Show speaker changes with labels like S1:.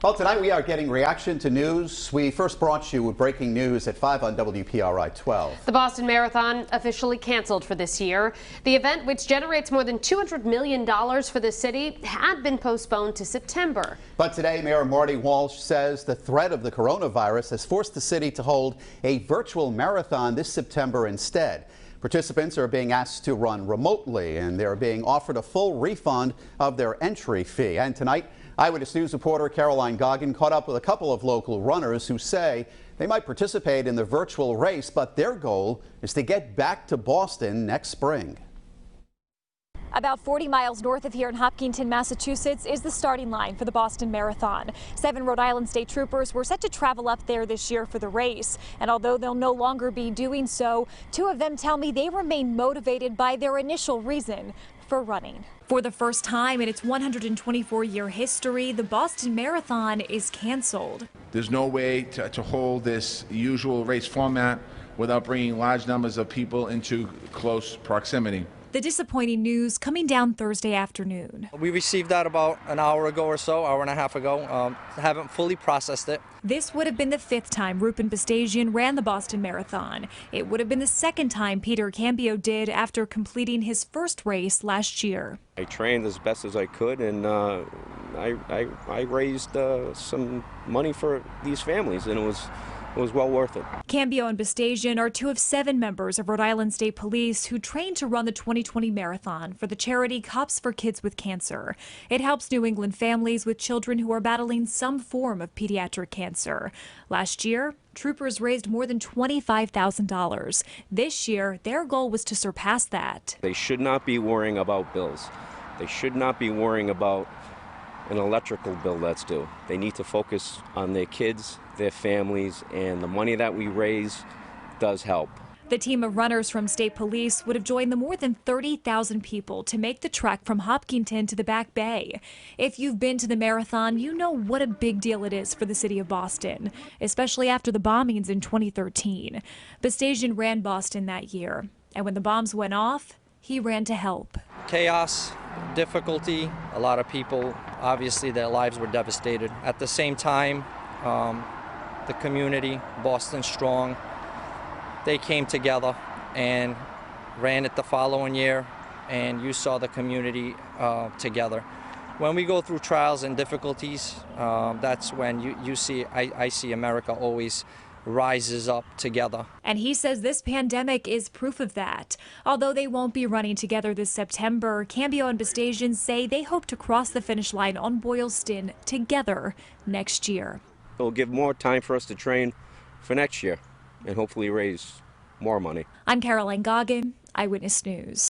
S1: Well, tonight we are getting reaction to news. We first brought you breaking news at 5 on WPRI 12.
S2: The Boston Marathon officially canceled for this year. The event, which generates more than $200 million for the city, had been postponed to September.
S1: But today, Mayor Marty Walsh says the threat of the coronavirus has forced the city to hold a virtual marathon this September instead. Participants are being asked to run remotely, and they're being offered a full refund of their entry fee. And tonight, Eyewitness News reporter Caroline Goggin caught up with a couple of local runners who say they might participate in the virtual race, but their goal is to get back to Boston next spring.
S3: About 40 miles north of here in Hopkinton, Massachusetts, is the starting line for the Boston Marathon. 7 Rhode Island state troopers were set to travel up there this year for the race. And although they'll no longer be doing so, 2 of them tell me they remain motivated by their initial reason for running. For the first time in its 124-year history, the Boston Marathon is canceled.
S4: There's no way to hold this usual race format without bringing large numbers of people into close proximity.
S3: The disappointing news coming down Thursday afternoon.
S5: We received that about an hour ago or so, hour and a half ago. Haven't fully processed it.
S3: This would have been the 5th time Rupin Bastagian ran the Boston Marathon. It would have been the 2nd time Peter Cambio did after completing his first race last year.
S6: I trained as best as I could, and I raised some money for these families, and it was well worth it.
S3: Cambio and Bastagian are 2 of 7 members of Rhode Island State Police who trained to run the 2020 marathon for the charity Cops for Kids with Cancer. It helps New England families with children who are battling some form of pediatric cancer. Last year, troopers raised more than $25,000. This year, their goal was to surpass that.
S6: They should not be worrying about bills. They should not be worrying about an electrical bill that's due. They need to focus on their kids, their families, and the money that we raise does help.
S3: The team of runners from State Police would have joined the more than 30,000 people to make the trek from Hopkinton to the Back Bay. If you've been to the marathon, you know what a big deal it is for the city of Boston, especially after the bombings in 2013. Bastagian ran Boston that year, and when the bombs went off, he ran to help.
S5: Chaos, difficulty, a lot of people, obviously their lives were devastated. At the same time, the community, Boston Strong, they came together and ran it the following year, and you saw the community together. When we go through trials and difficulties, that's when you see, I see America always rises up together.
S3: And he says this pandemic is proof of that. Although they won't be running together this September, Cambio and Bastagian say they hope to cross the finish line on Boylston together next year.
S6: It'll give more time for us to train for next year and hopefully raise more money.
S3: I'm Caroline Goggin, Eyewitness News.